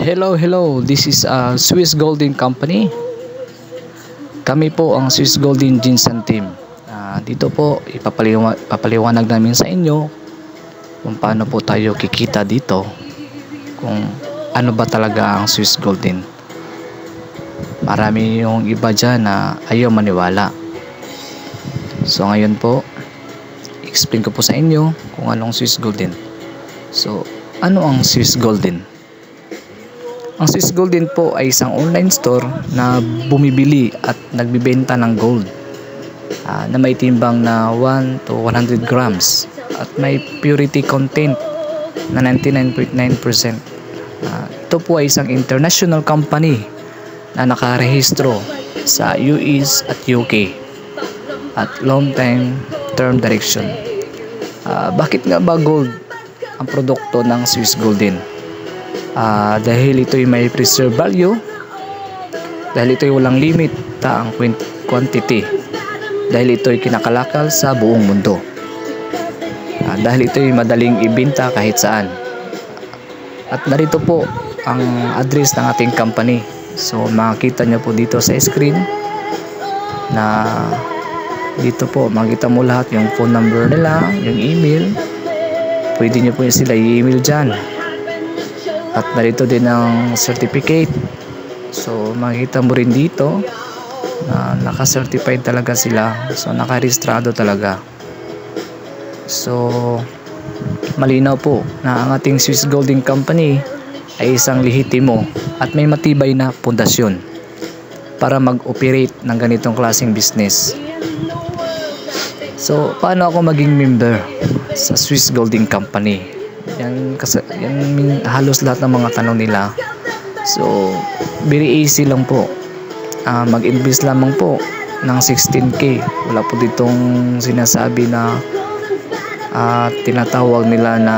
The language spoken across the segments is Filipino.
Hello. This is Swiss Golden Company. Kami po ang Swiss Golden Ginseng Team. Dito po ipapaliwanag namin sa inyo kung paano po tayo kikita dito, kung ano ba talaga ang Swiss Golden. Marami yung iba dyan na ayaw maniwala. So ngayon po, explain ko po sa inyo kung anong Swiss Golden. So ano ang Swiss Golden? Ang Swiss Golden po ay isang online store na bumibili at nagbibenta ng gold na may timbang na 1 to 100 grams at may purity content na 99.9%. Ito po ay isang international company na nakarehistro sa US at UK at long time term direction. Bakit nga ba gold ang produkto ng Swiss Golden? Dahil ito'y may preserve value, dahil ito'y walang limit ang quantity, dahil ito'y kinakalakal sa buong mundo, dahil ito'y madaling ibenta kahit saan. At narito po ang address ng ating company. So makikita nyo po dito sa screen na dito po makikita mo lahat, yung phone number nila, yung email. Pwede nyo po sila i-email dyan. At narito din ang certificate. So makikita mo rin dito na naka-certified talaga sila. So naka-registrado talaga. So malinaw po na ang ating Swiss Golden Company ay isang lehitimo at may matibay na pundasyon para mag-operate ng ganitong klaseng business. So paano ako maging member sa Swiss Golden Company? Yan halos lahat ng mga tanong nila. So very easy lang po. Mag-invest lamang po ng 16k. Wala po ditong sinasabi na tinatawag nila na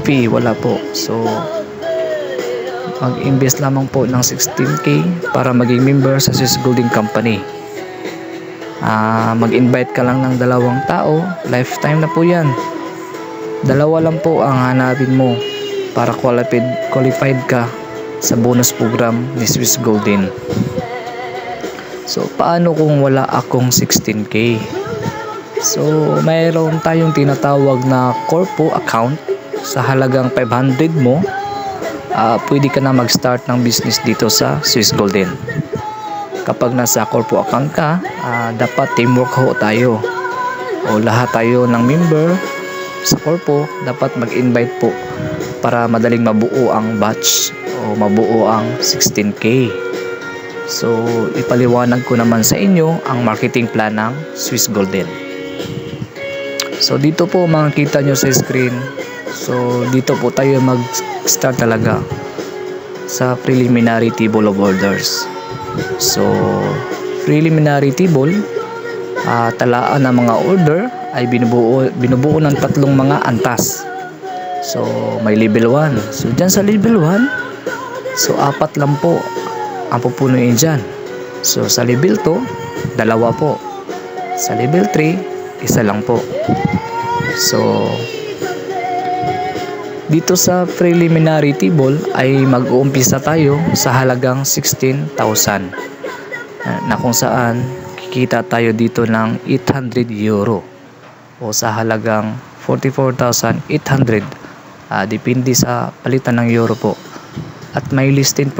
fee. Wala po. So mag-invest lamang po ng 16k para maging member sa Swiss Golden Company. Mag-invite ka lang ng 2 tao, lifetime na po yan. 2 lang po ang hanapin mo para qualified ka sa bonus program ni Swiss Golden. So paano kung wala akong 16k? So mayroon tayong tinatawag na corpo account. Sa halagang 500 mo, pwede ka na mag-start ng business dito sa Swiss Golden. Kapag nasa corpo account ka, dapat teamwork ho tayo, o lahat tayo ng member sa corpo dapat mag-invite po para madaling mabuo ang batch o mabuo ang 16k. So ipaliwanag ko naman sa inyo ang marketing plan ng Swiss Golden. So dito po makikita nyo sa screen. So dito po tayo mag-start talaga sa preliminary table of orders. So preliminary table, talaan ng mga order ay binubuo ng 3 mga antas. So may level 1. So dyan sa level 1, so 4 lang po ang pupunuin dyan. So sa level 2, 2 po. Sa level 3, 1 lang po. So dito sa preliminary table ay mag-uumpisa tayo sa halagang 16,000 na kung saan kikita tayo dito ng 800 euro o sa halagang 44,800. Depende sa palitan ng euro po. At may less 10%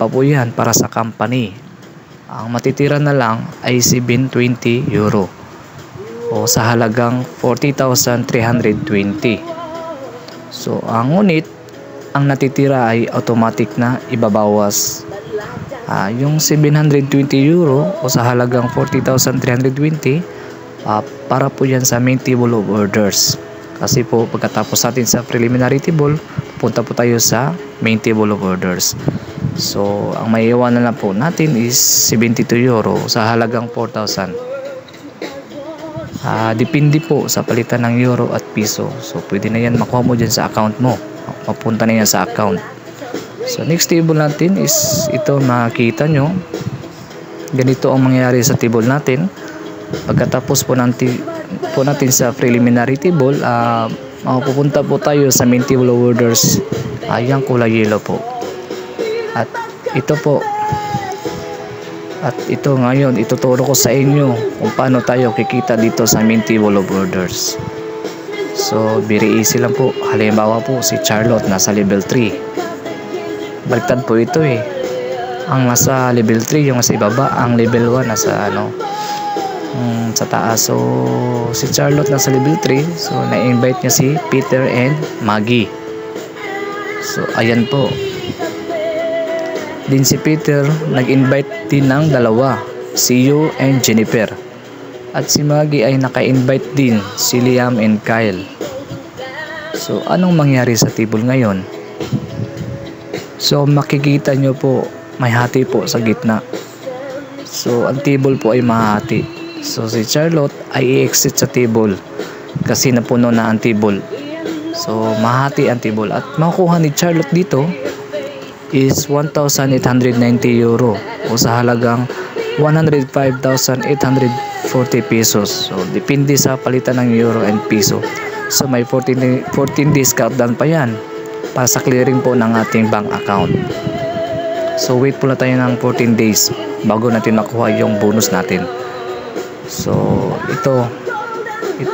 pa po yan para sa company. Ang matitira na lang ay 720 euro o sa halagang 40,320. So ang ngunit ang natitira ay automatic na ibabawas. Yung 720 euro o sa halagang 40,320 para po yan sa main table of orders. Kasi po pagkatapos natin sa preliminary table, punta po tayo sa main table of orders. So ang maiiwanan na po natin is 72 euro sa halagang 4,000. Depende po sa palitan ng euro at piso. So pwede na yan makuha mo dyan sa account mo. Mapunta na yan sa account. So next table natin is ito, makikita nyo. Ganito ang mangyayari sa table natin. Pagkatapos po natin sa preliminary table, mapupunta po tayo sa main table of orders. Yung kulay yellow po. At ito po, at ito ngayon, ituturo ko sa inyo kung paano tayo kikita dito sa main table of orders. So, very easy lang po. Halimbawa po, si Charlotte nasa level 3. Baliktad po ito eh. Ang nasa level 3, yung nasa ibaba, ang level 1 nasa sa taas. So, si Charlotte nasa level 3. So, na-invite niya si Peter and Maggie. So, ayan po. Din si Peter, nag-invite din ng dalawa, si Hugh and Jennifer. At si Maggie ay naka-invite din, si Liam and Kyle. So, anong mangyari sa table ngayon? So, makikita nyo po, may hati po sa gitna. So, ang table po ay mahati. So, si Charlotte ay i-exit sa table kasi napuno na ang table. So, mahati ang table. At makukuha ni Charlotte dito is 1,890 euro o sa halagang 105,840 pesos. So, depende sa palitan ng euro and peso. So, may 14 days countdown pa yan para sa clearing po ng ating bank account. So, wait po na tayo ng 14 days bago natin makuha yung bonus natin. So, ito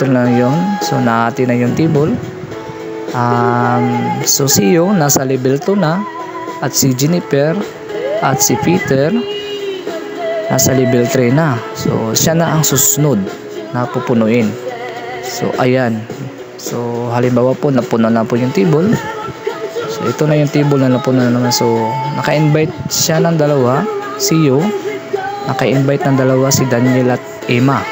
na yon. So, nahati na yung table. So, si Hugh nasa level 2 na. At si Jennifer at si Peter nasa level 3 na. So, siya na ang susunod na pupunuin. So, ayan. So, halimbawa po, napuno na po yung table. So, ito na yung table na napuno na naman. So, naka-invite siya ng dalawa, si Hugh. Naka-invite ng dalawa si Daniel at Emma.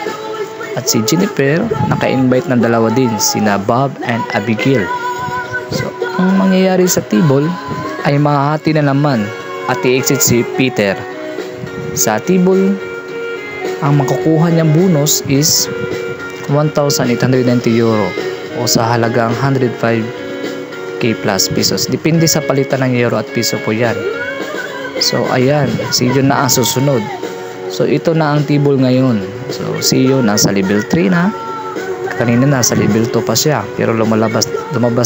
At si Jennifer, naka-invite ng dalawa din, sina Bob and Abigail. So, ang mangyayari sa table ay mahati na naman at i-exit si Peter. Sa table, ang makukuha niyang bonus is 1,890 euro o sa halagang 105k plus pesos. Depende sa palitan ng euro at piso po yan. So, ayan. Si Hugh na ang susunod. So, ito na ang table ngayon. So, si Hugh nasa level 3 na. Kanina nasa level 2 pa siya. Pero lumabas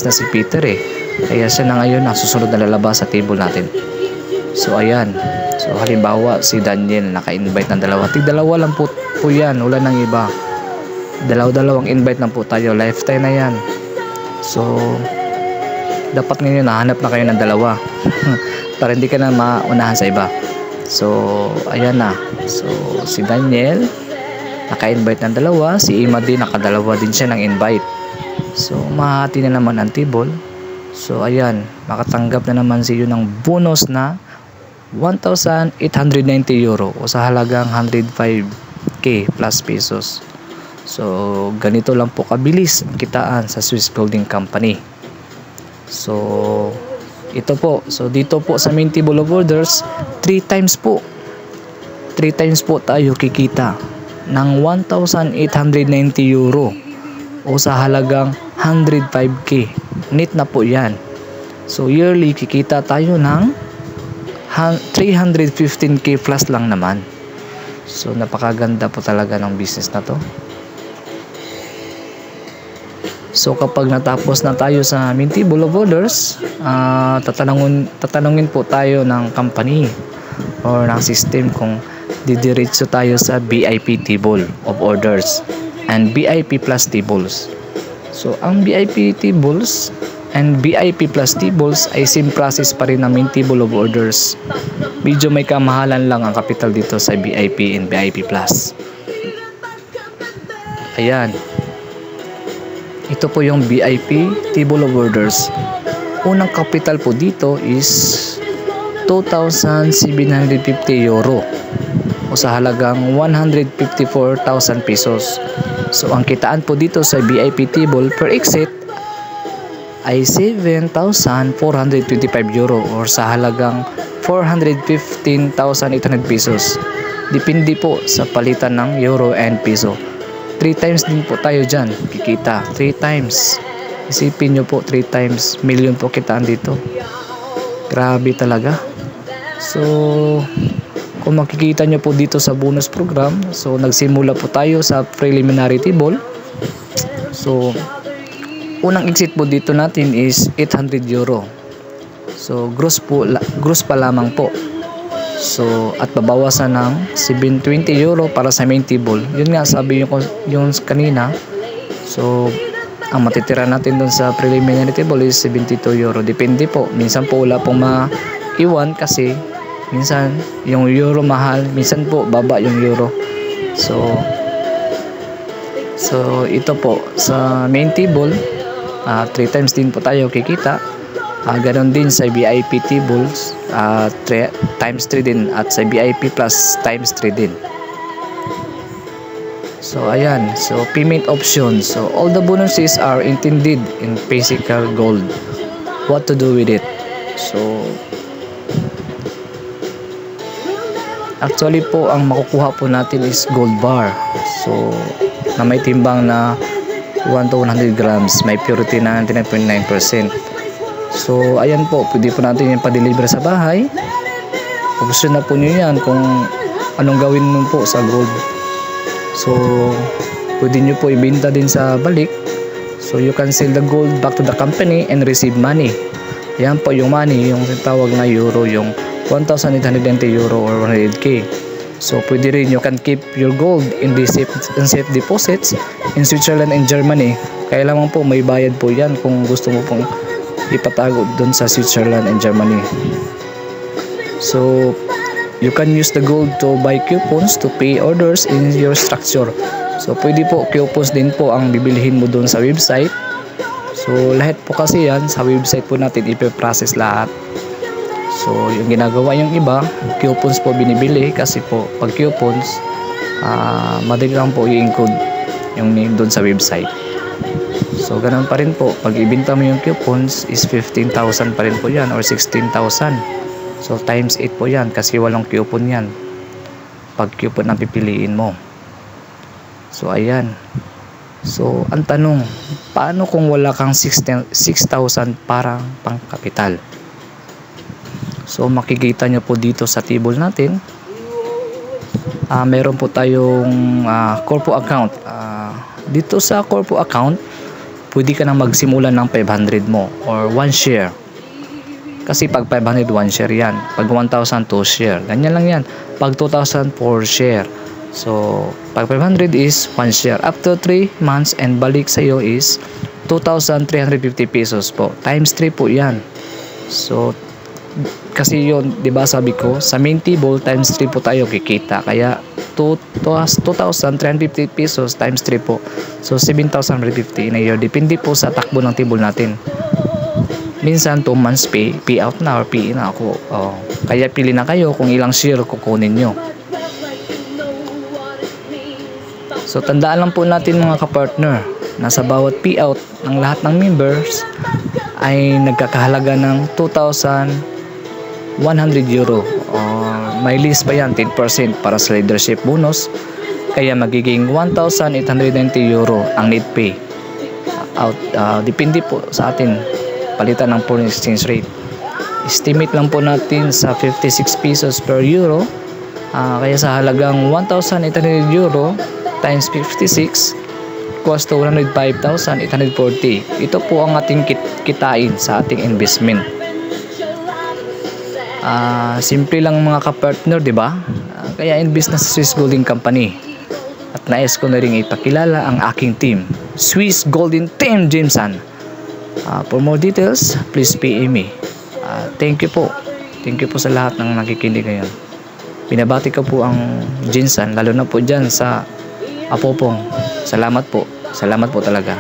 na si Peter eh. Kaya siya na ngayon ang susunod na lalabas sa table natin. So, ayan. So, halimbawa, si Daniel naka-invite ng dalawa. Tig-dalawa lang po yan. Wala nang iba. Dalawang invite lang po tayo. Lifetime na yan. So, dapat ngayon nahanap na kayo ng dalawa. Para hindi ka na maunahan sa iba. So, ayan na. So, si Daniel naka-invite ng dalawa. Si Emma din, nakadalawa din siya ng invite. So, mahati na naman ang table. So, ayan, makatanggap na naman si Hugh ng bonus na 1,890 euro o sa halagang 105k plus pesos. So, ganito lang po kabilis ang kitaan sa Swiss Building Company. So, ito po. So, dito po sa main table of orders, 3 times po tayo kikita ng 1,890 euro o sa halagang 105k. Net na po yan. So, yearly kikita tayo ng 315k plus lang naman. So, napakaganda po talaga ng business na to. So, kapag natapos na tayo sa main table of orders, tatanungin po tayo ng company or ng system kung didiretso tayo sa VIP table of orders and VIP plus tables. So, ang VIP tables and VIP plus tables ay same process pa rin ng main table of orders. Medyo may kamahalan lang ang capital dito sa VIP and VIP plus. Ayan. Ito po yung VIP table of orders. Unang capital po dito is 2,750 euro o sa halagang 154,000 pesos. So, ang kitaan po dito sa VIP table per exit ay 7,425 euro or sa halagang 415,800 pesos. Depende po sa palitan ng euro and peso. 3 times din po tayo dyan kikita. 3 times. Isipin nyo po, 3 times million po kitaan dito. Grabe talaga. So, kung makikita nyo po dito sa bonus program, so nagsimula po tayo sa preliminary table. So, unang exit po dito natin is 800 euro. So gross pa lamang po. So at babawasan ng 720 euro para sa main table. Yun nga sabi yung kanina. So ang matitira natin doon sa preliminary table is 72 euro. Depende po. Minsan po wala pong maiwan kasi minsan yung euro mahal, minsan po baba yung euro. So ito po sa main table 3 times din po tayo kikita. Ganon din sa VIP tables 3 times 3 din, at sa VIP plus times 3 din. So ayan, so payment options. So all the bonuses are intended in physical gold. What to do with it? So actually po ang makukuha po natin is gold bar. So na may timbang na 1 to 100 grams, may purity na 99.9%. So ayan po, pwede po natin yung pa-deliver sa bahay. Option na po nyo yan kung anong gawin mo po sa gold. So pwede nyo po ibenta din sa balik. So you can sell the gold back to the company and receive money. Yan po yung money, yung tawag na euro, yung 1,820 euro or 100k. So pwede rin, you can keep your gold in safe deposits in Switzerland and Germany. Kaya lamang po may bayad po yan kung gusto mo pong ipatago doon sa Switzerland and Germany. So you can use the gold to buy coupons to pay orders in your structure. So pwede po coupons din po ang bibilihin mo doon sa website. So lahat po kasi yan sa website po natin ipe-process lahat. So yung ginagawa yung iba, coupons po binibili kasi po pag coupons madali lang po i-encode yung name doon sa website. So ganun pa rin po, pag ibenta mo yung coupons is 15,000 pa rin po yan or 16,000. So times 8 po yan kasi walong coupon yan pag coupon ang pipiliin mo. So ayan. So ang tanong, paano kung wala kang 6,000 parang pangkapital? So makikita nyo po dito sa table natin, meron po tayong corpo account. Dito sa corpo account, pwede ka nang magsimula ng 500 mo or 1 share. Kasi pag 500, 1 share yan. Pag 1,000, 2 share. Ganyan lang yan. Pag 2,000, 4 share. So pag 500 is 1 share. After 3 months and balik sa iyo is 2,350 pesos po. Times 3 po yan. So kasi yun, di ba sabi ko, sa main table times 3 po tayo kikita. Kaya 2,350 pesos times 3 po. So 7,150 in a year. Depende po sa takbo ng table natin. Minsan 2 months pay out na or pay in na ako. Kaya pili na kayo kung ilang share kukunin nyo. So tandaan lang po natin mga kapartner, na sa bawat payout ng lahat ng members ay nagkakahalaga ng 2,100 euro. May list pa yan, 10% para sa leadership bonus. Kaya magiging 1,890 euro ang net pay. Depende po sa atin, palitan ng foreign exchange rate. Estimate lang po natin sa 56 pesos per euro. Kaya sa halagang 1,800 euro times 56 equals to 105,840. Ito po ang ating kitain sa ating investment. Simple lang mga kapartner, di ba? Kaya invest na sa Swiss Golden Company. At nais ko na rin ipakilala ang aking team, Swiss Golden Team Jameson. For more details, please PM me. Thank you po. Thank you po sa lahat ng nakikinig ngayon. Binabati ko po ang Jameson, lalo na po dyan sa Apopong. Salamat po. Salamat po talaga.